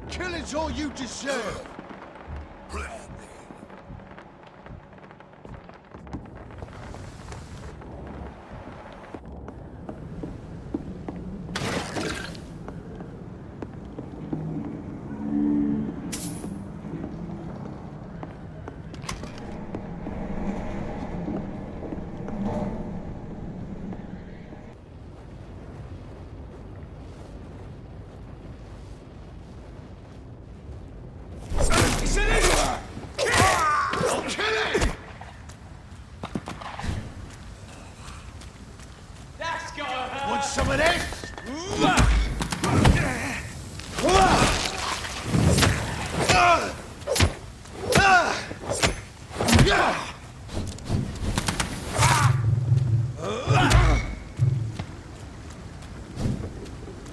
Killing's all you deserve. Some of this?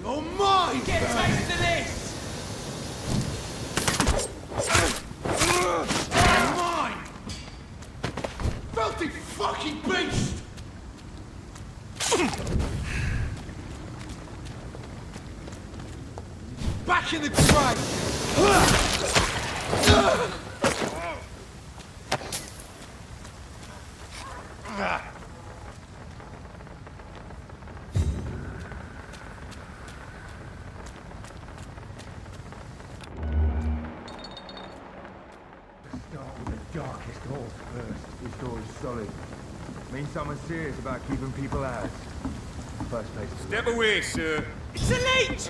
You're mine! Get a taste of this! Mine! Filthy fucking beast! Back in the grave! Darkest holes first. This door is solid. Means someone's serious about keeping people out. First place to Step away, sir. It's a leech!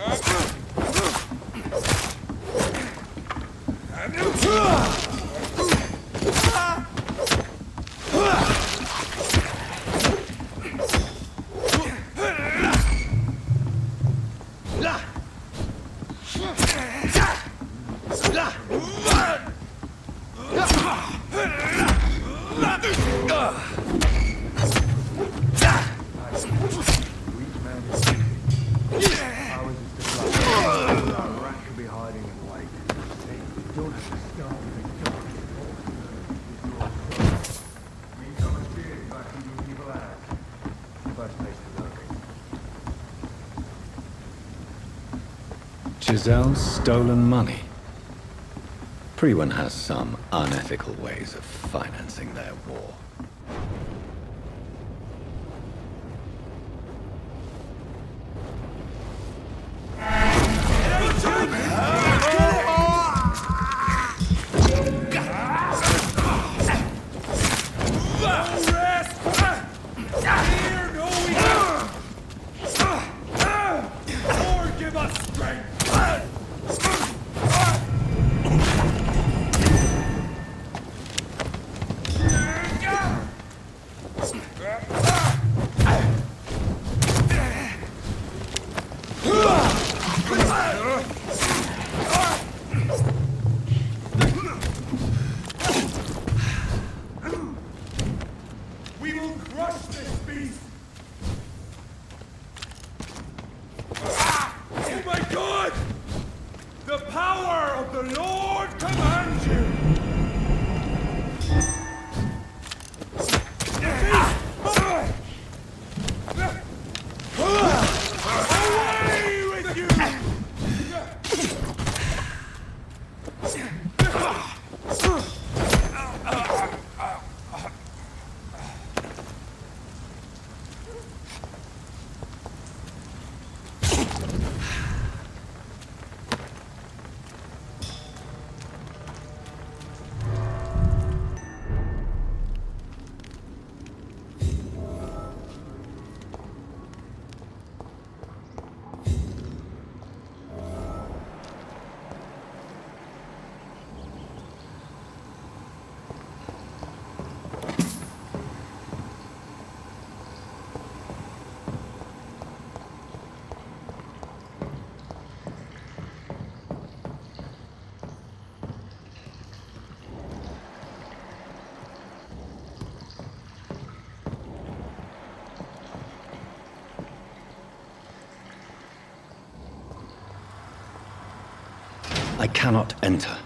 Giselle's stolen money. Everyone has some unethical ways of financing their war. I cannot enter.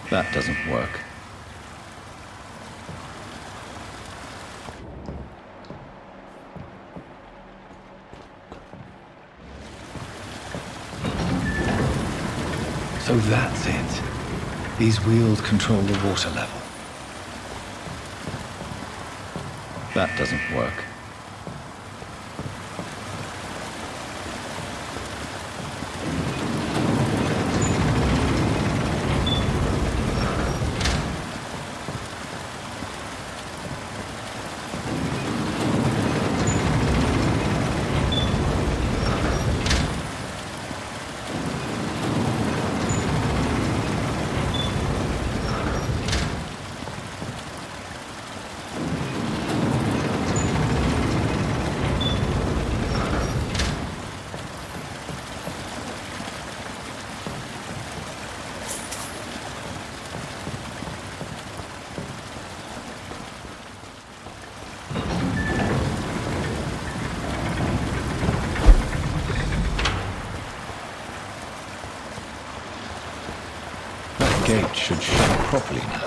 That doesn't work. So that's it. These wheels control the water level. That doesn't work. Gate should shut properly now.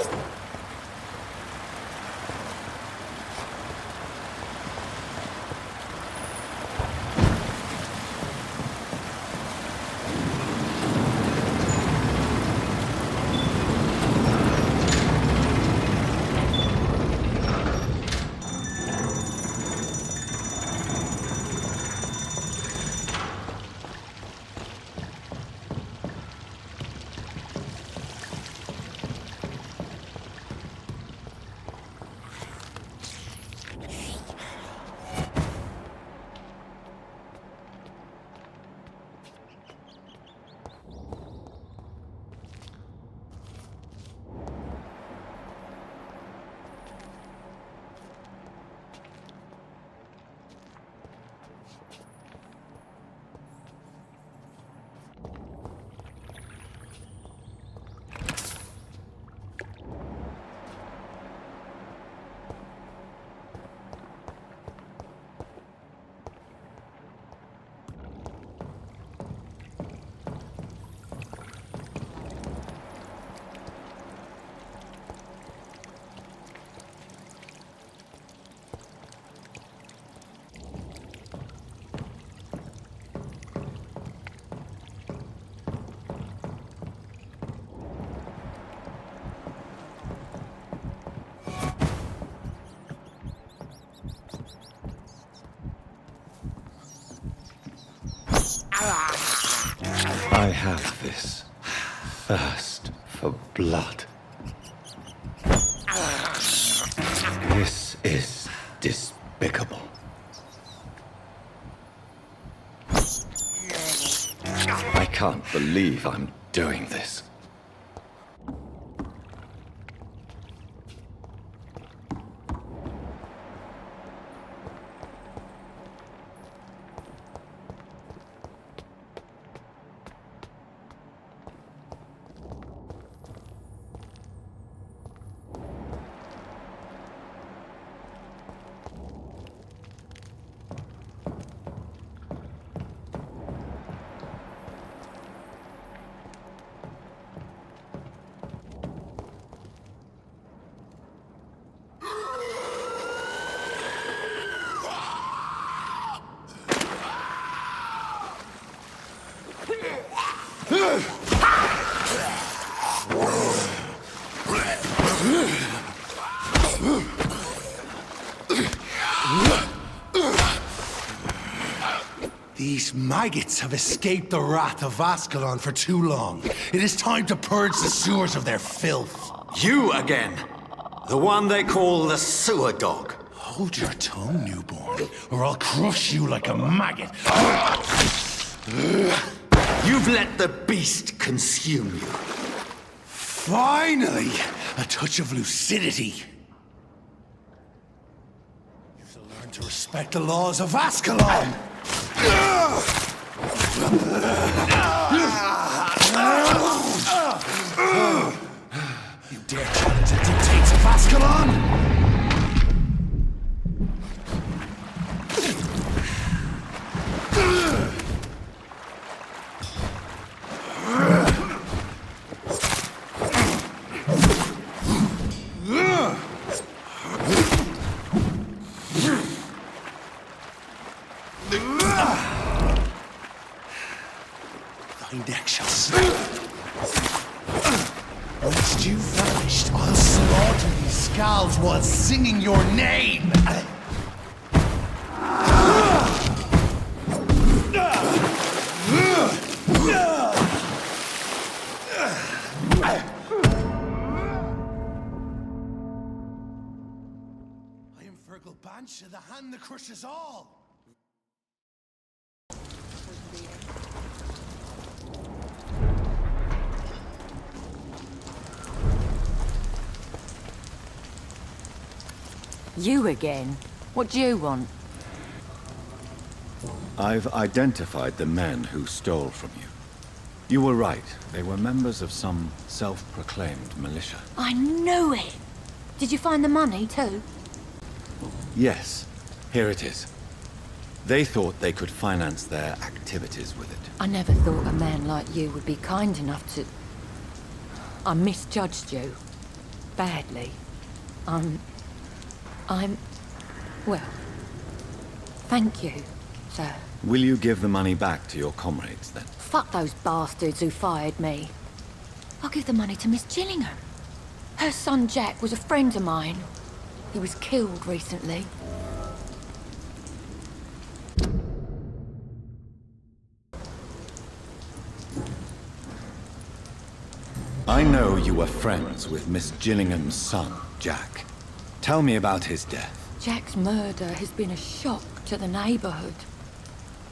I have this thirst for blood. This is despicable. I can't believe I'm doing this. These maggots have escaped the wrath of Ascalon for too long. It is time to purge the sewers of their filth. You again! The one they call the sewer dog. Hold your tongue, newborn, or I'll crush you like a maggot. You've let the beast consume you. Finally, a touch of lucidity. You shall learn to respect the laws of Ascalon. You dare challenge the dictates of Ascalon? Thy neck shall snap. Once you've vanished, I'll slaughter these skulls while singing your name! I am Fergal Bansha, the hand that crushes all! You again? What do you want? I've identified the men who stole from you. You were right. They were members of some self-proclaimed militia. I knew it! Did you find the money too? Yes, here it is. They thought they could finance their activities with it. I never thought a man like you would be kind enough to... I misjudged you. Badly. Well, thank you, sir. Will you give the money back to your comrades, then? Fuck those bastards who fired me. I'll give the money to Miss Gillingham. Her son Jack was a friend of mine. He was killed recently. I know you were friends with Miss Gillingham's son, Jack. Tell me about his death. Jack's murder has been a shock to the neighborhood.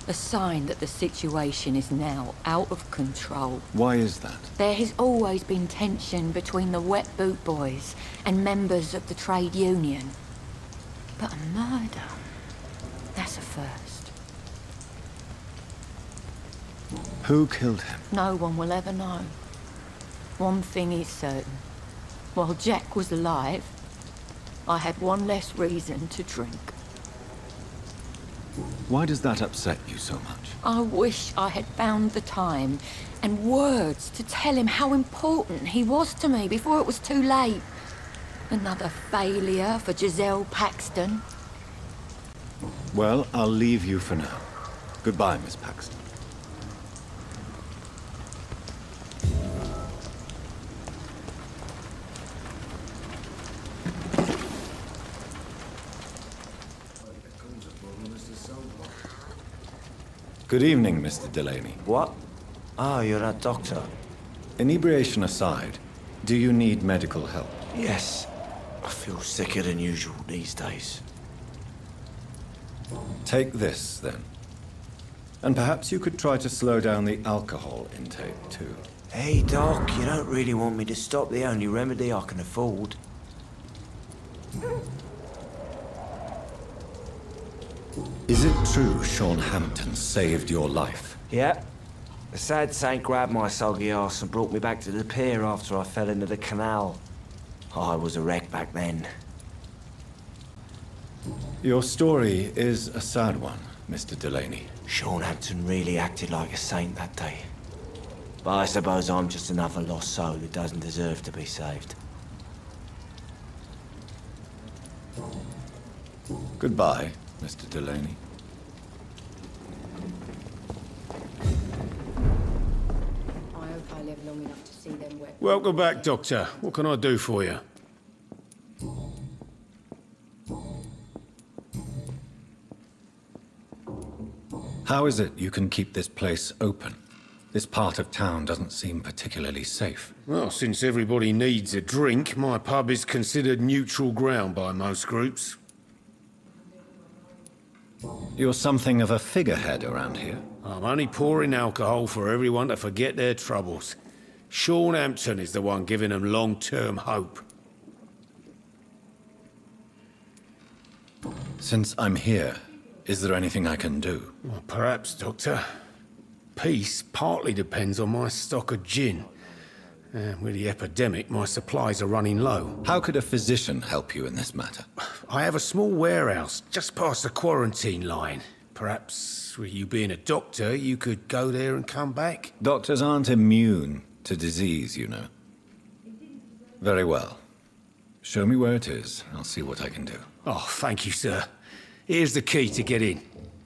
A sign that the situation is now out of control. Why is that? There has always been tension between the Wet Boot Boys and members of the trade union. But a murder? That's a first. Who killed him? No one will ever know. One thing is certain. While Jack was alive, I had one less reason to drink. Why does that upset you so much? I wish I had found the time and words to tell him how important he was to me before it was too late. Another failure for Giselle Paxton. Well, I'll leave you for now. Goodbye, Miss Paxton. Good evening, Mr. Delaney. What? Ah, you're that doctor. Inebriation aside, do you need medical help? Yes. I feel sicker than usual these days. Take this, then. And perhaps you could try to slow down the alcohol intake, too. Hey, Doc, you don't really want me to stop the only remedy I can afford. Is it true Sean Hampton saved your life? Yeah. The sad saint grabbed my soggy arse and brought me back to the pier after I fell into the canal. I was a wreck back then. Your story is a sad one, Mr. Delaney. Sean Hampton really acted like a saint that day. But I suppose I'm just another lost soul who doesn't deserve to be saved. Goodbye, Mr. Delaney. I hope I live long enough to see them wet. Welcome back, Doctor. What can I do for you? How is it you can keep this place open? This part of town doesn't seem particularly safe. Well, since everybody needs a drink, my pub is considered neutral ground by most groups. You're something of a figurehead around here. I'm only pouring alcohol for everyone to forget their troubles. Sean Hampton is the one giving them long-term hope. Since I'm here, is there anything I can do? Well, perhaps, Doctor. Peace partly depends on my stock of gin. And with the epidemic, my supplies are running low. How could a physician help you in this matter? I have a small warehouse just past the quarantine line. Perhaps, with you being a doctor, you could go there and come back? Doctors aren't immune to disease, you know. Very well. Show me where it is. I'll see what I can do. Oh, thank you, sir. Here's the key to get in.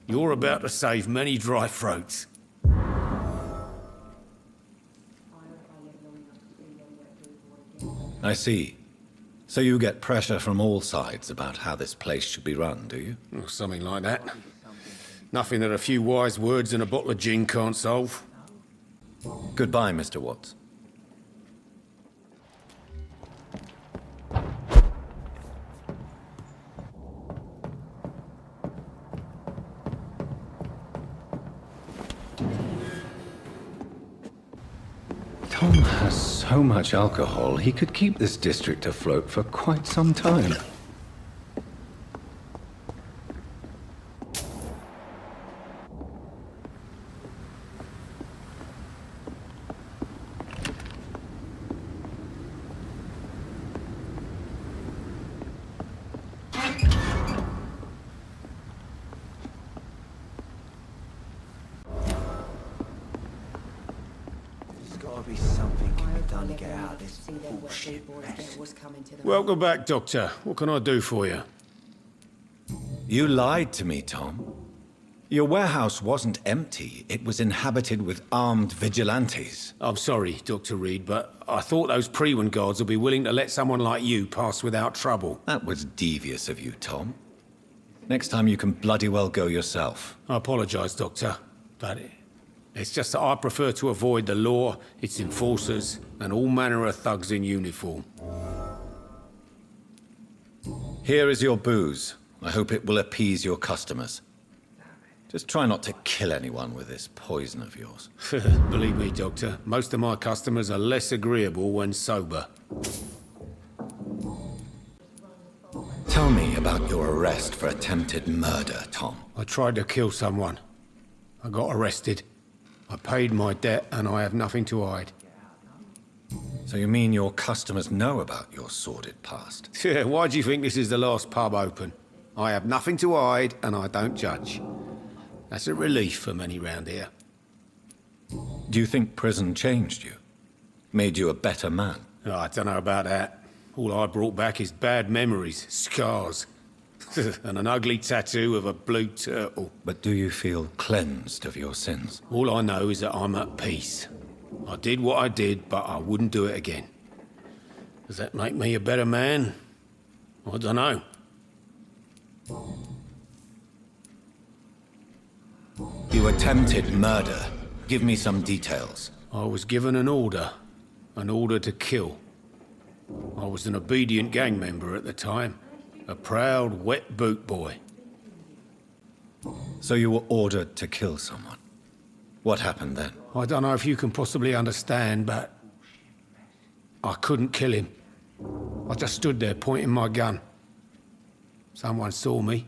You're about to save many dry throats. I see. So you get pressure from all sides about how this place should be run, do you? Or something like that. Nothing that a few wise words and a bottle of gin can't solve. Goodbye, Mr. Watts. Tom has so much alcohol, he could keep this district afloat for quite some time. Welcome back, Doctor. What can I do for you? You lied to me, Tom. Your warehouse wasn't empty. It was inhabited with armed vigilantes. I'm sorry, Dr. Reid, but I thought those Pre-Wen guards would be willing to let someone like you pass without trouble. That was devious of you, Tom. Next time you can bloody well go yourself. I apologise, Doctor, but it's just that I prefer to avoid the law, its enforcers, and all manner of thugs in uniform. Here is your booze. I hope it will appease your customers. Just try not to kill anyone with this poison of yours. Believe me, Doctor, most of my customers are less agreeable when sober. Tell me about your arrest for attempted murder, Tom. I tried to kill someone. I got arrested. I paid my debt and I have nothing to hide. So you mean your customers know about your sordid past? Yeah, why do you think this is the last pub open? I have nothing to hide and I don't judge. That's a relief for many round here. Do you think prison changed you? Made you a better man? Oh, I don't know about that. All I brought back is bad memories, scars, and an ugly tattoo of a blue turtle. But do you feel cleansed of your sins? All I know is that I'm at peace. I did what I did, but I wouldn't do it again. Does that make me a better man? I don't know. You attempted murder. Give me some details. I was given an order to kill. I was an obedient gang member at the time, a proud wet boot boy. So you were ordered to kill someone. What happened then? I don't know if you can possibly understand, but I couldn't kill him. I just stood there pointing my gun. Someone saw me.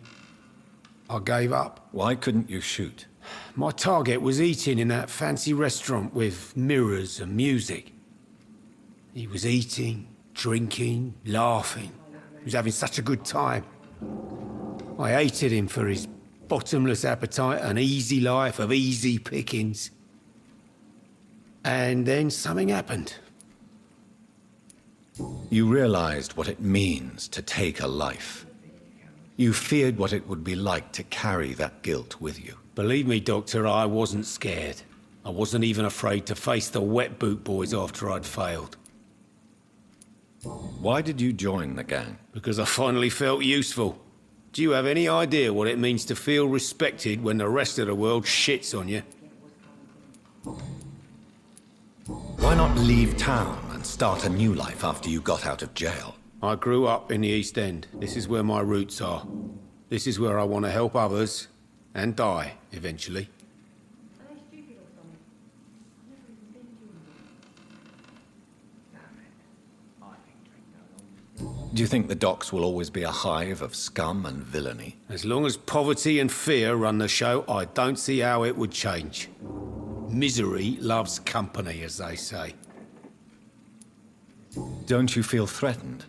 I gave up. Why couldn't you shoot? My target was eating in that fancy restaurant with mirrors and music. He was eating, drinking, laughing. He was having such a good time. I hated him for his bottomless appetite and easy life of easy pickings. And then something happened. You realized what it means to take a life. You feared what it would be like to carry that guilt with you. Believe me, Doctor, I wasn't scared. I wasn't even afraid to face the wet boot boys after I'd failed. Why did you join the gang? Because I finally felt useful. Do you have any idea what it means to feel respected when the rest of the world shits on you? Why not leave town and start a new life after you got out of jail? I grew up in the East End. This is where my roots are. This is where I want to help others and die, eventually. Do you think the docks will always be a hive of scum and villainy? As long as poverty and fear run the show, I don't see how it would change. Misery loves company, as they say. Don't you feel threatened,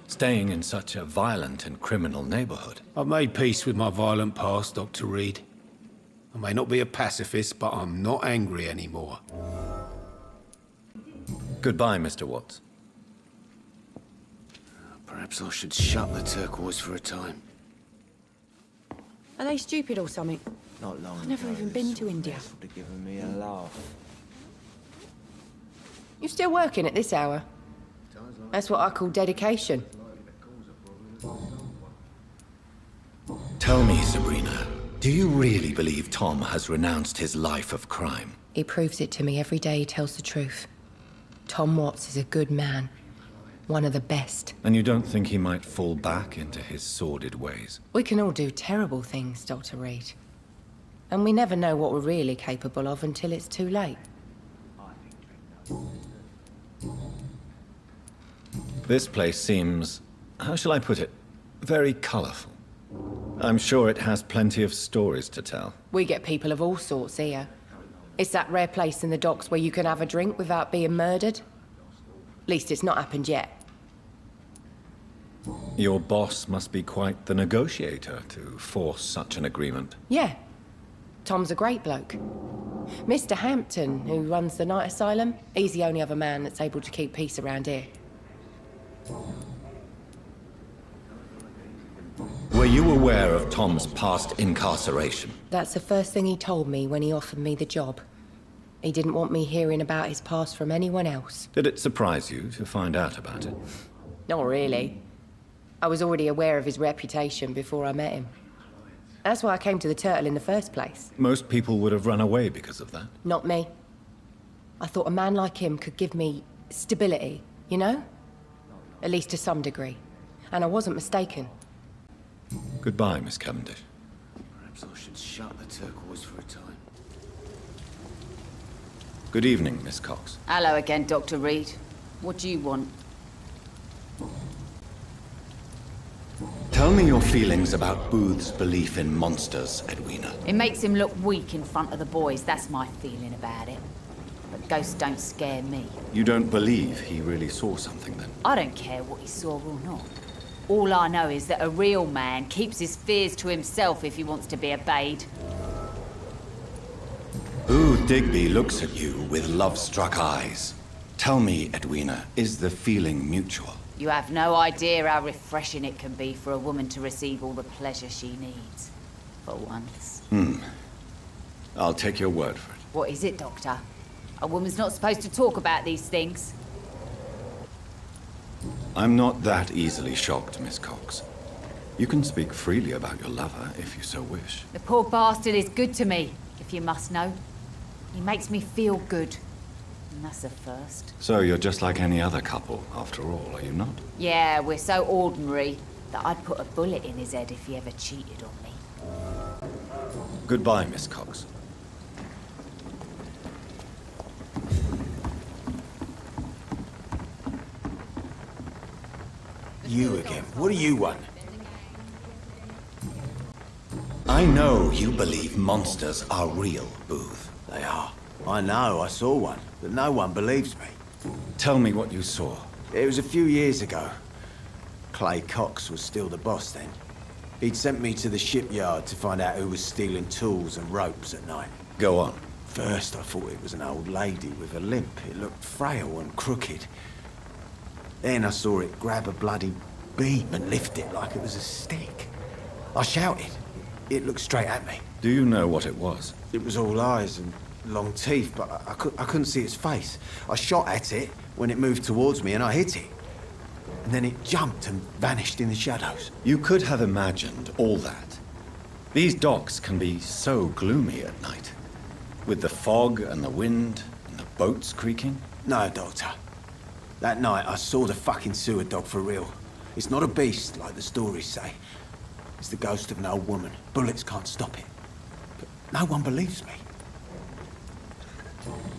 staying in such a violent and criminal neighborhood? I've made peace with my violent past, Dr. Reid. I may not be a pacifist, but I'm not angry anymore. Goodbye, Mr. Watts. Perhaps I should shut the turquoise for a time. Are they stupid or something? Not long. I've never even been to India. Would have given me a laugh. You still working at this hour? That's what I call dedication. Tell me, Sabrina, do you really believe Tom has renounced his life of crime? He proves it to me every day he tells the truth. Tom Watts is a good man. One of the best. And you don't think he might fall back into his sordid ways? We can all do terrible things, Dr. Reid. And we never know what we're really capable of until it's too late. This place seems, how shall I put it, very colorful. I'm sure it has plenty of stories to tell. We get people of all sorts here. It's that rare place in the docks where you can have a drink without being murdered. At least it's not happened yet. Your boss must be quite the negotiator to force such an agreement. Yeah. Tom's a great bloke. Mr. Hampton, who runs the night asylum, he's the only other man that's able to keep peace around here. Were you aware of Tom's past incarceration? That's the first thing he told me when he offered me the job. He didn't want me hearing about his past from anyone else. Did it surprise you to find out about it? Not really. I was already aware of his reputation before I met him. That's why I came to the Turtle in the first place. Most people would have run away because of that. Not me. I thought a man like him could give me stability, you know? At least to some degree. And I wasn't mistaken. Goodbye, Miss Cavendish. Perhaps I should shut the turquoise for a time. Good evening, Miss Cox. Hello again, Dr. Reid. What do you want? Tell me your feelings about Booth's belief in monsters, Edwina. It makes him look weak in front of the boys, that's my feeling about it. But ghosts don't scare me. You don't believe he really saw something, then? I don't care what he saw or not. All I know is that a real man keeps his fears to himself if he wants to be obeyed. Booth Digby looks at you with love-struck eyes. Tell me, Edwina, is the feeling mutual? You have no idea how refreshing it can be for a woman to receive all the pleasure she needs. For once. I'll take your word for it. What is it, Doctor? A woman's not supposed to talk about these things. I'm not that easily shocked, Miss Cox. You can speak freely about your lover, if you so wish. The poor bastard is good to me, if you must know. He makes me feel good. And that's a first. So you're just like any other couple, after all, are you not? Yeah, we're so ordinary that I'd put a bullet in his head if he ever cheated on me. Goodbye, Miss Cox. You again. What do you want? I know you believe monsters are real, Booth. They are. I know, I saw one, but no one believes me. Tell me what you saw. It was a few years ago. Clay Cox was still the boss then. He'd sent me to the shipyard to find out who was stealing tools and ropes at night. Go on. First, I thought it was an old lady with a limp. It looked frail and crooked. Then I saw it grab a bloody beam and lift it like it was a stick. I shouted. It looked straight at me. Do you know what it was? It was all eyes and long teeth, but I couldn't see its face. I shot at it when it moved towards me and I hit it. And then it jumped and vanished in the shadows. You could have imagined all that. These docks can be so gloomy at night. With the fog and the wind and the boats creaking. No, Doctor. That night I saw the fucking sewer dog for real. It's not a beast like the stories say. It's the ghost of an old woman. Bullets can't stop it. But no one believes me.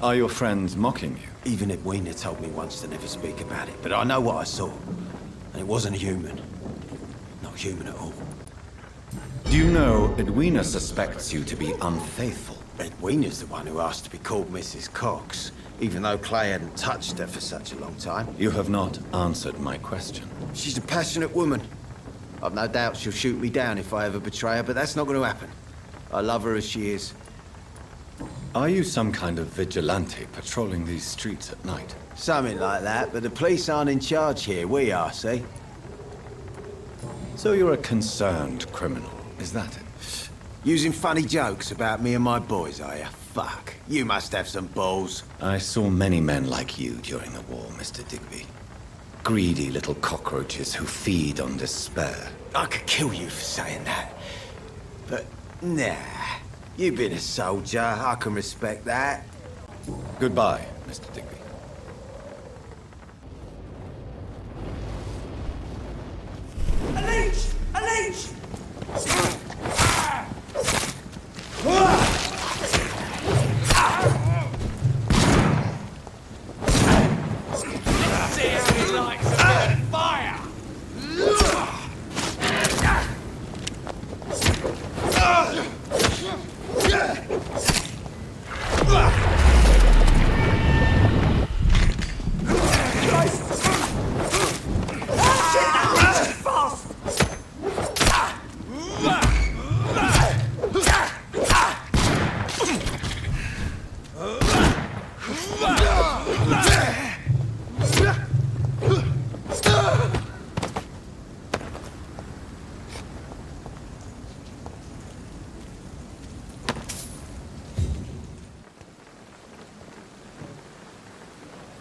Are your friends mocking you? Even Edwina told me once to never speak about it, but I know what I saw. And it wasn't a human. Not human at all. Do you know Edwina suspects you to be unfaithful? Edwina's the one who asked to be called Mrs. Cox. even though Clay hadn't touched her for such a long time. You have not answered my question. She's a passionate woman. I've no doubt she'll shoot me down if I ever betray her, but that's not going to happen. I love her as she is. Are you some kind of vigilante patrolling these streets at night? Something like that, but the police aren't in charge here. We are, see? So you're a concerned criminal, is that it? Using funny jokes about me and my boys, are you? Fuck. You must have some balls. I saw many men like you during the war, Mr. Digby. Greedy little cockroaches who feed on despair. I could kill you for saying that. But, nah. You've been a soldier. I can respect that. Goodbye, Mr. Digby. A leech! A leech!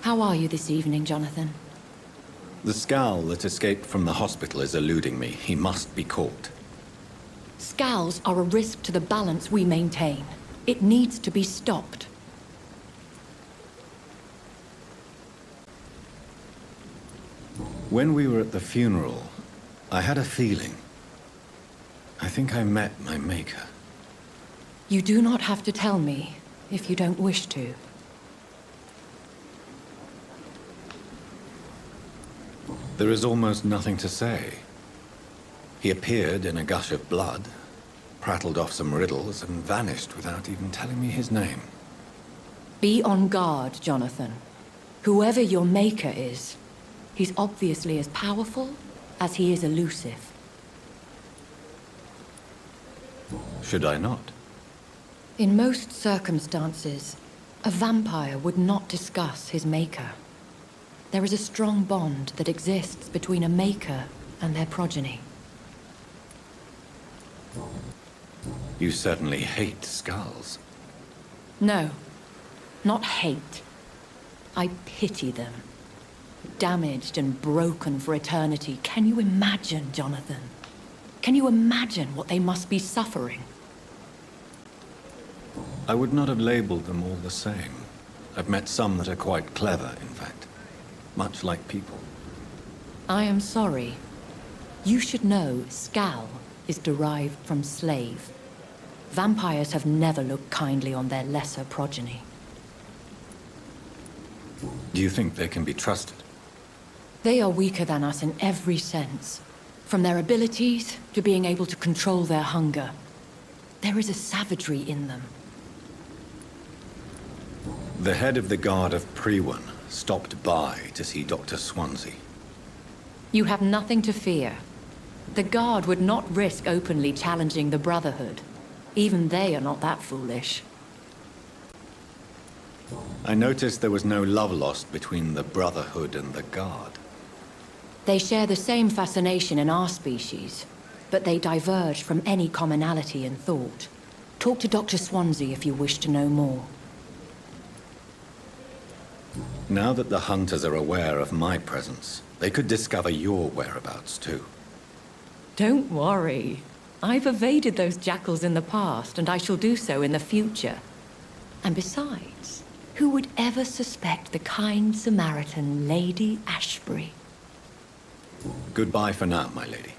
How are you this evening, Jonathan? The scowl that escaped from the hospital is eluding me. He must be caught. Scowls are a risk to the balance we maintain. It needs to be stopped. When we were at the funeral, I had a feeling. I think I met my maker. You do not have to tell me if you don't wish to. There is almost nothing to say. He appeared in a gush of blood, prattled off some riddles, and vanished without even telling me his name. Be on guard, Jonathan. Whoever your maker is, he's obviously as powerful as he is elusive. Should I not? In most circumstances, a vampire would not discuss his maker. There is a strong bond that exists between a maker and their progeny. You certainly hate skulls. No, not hate. I pity them. Damaged and broken for eternity. Can you imagine, Jonathan? Can you imagine what they must be suffering? I would not have labeled them all the same. I've met some that are quite clever, in fact. Much like people. I am sorry. You should know scowl is derived from slave. Vampires have never looked kindly on their lesser progeny. Do you think they can be trusted? They are weaker than us in every sense. From their abilities to being able to control their hunger. There is a savagery in them. The head of the Guard of Prewan stopped by to see Dr. Swansea. You have nothing to fear. The Guard would not risk openly challenging the Brotherhood. Even they are not that foolish. I noticed there was no love lost between the Brotherhood and the Guard. They share the same fascination in our species, but they diverge from any commonality in thought. Talk to Dr. Swansea if you wish to know more. Now that the hunters are aware of my presence, they could discover your whereabouts too. Don't worry. I've evaded those jackals in the past, and I shall do so in the future. And besides, who would ever suspect the kind Samaritan Lady Ashbury? Goodbye for now, my lady.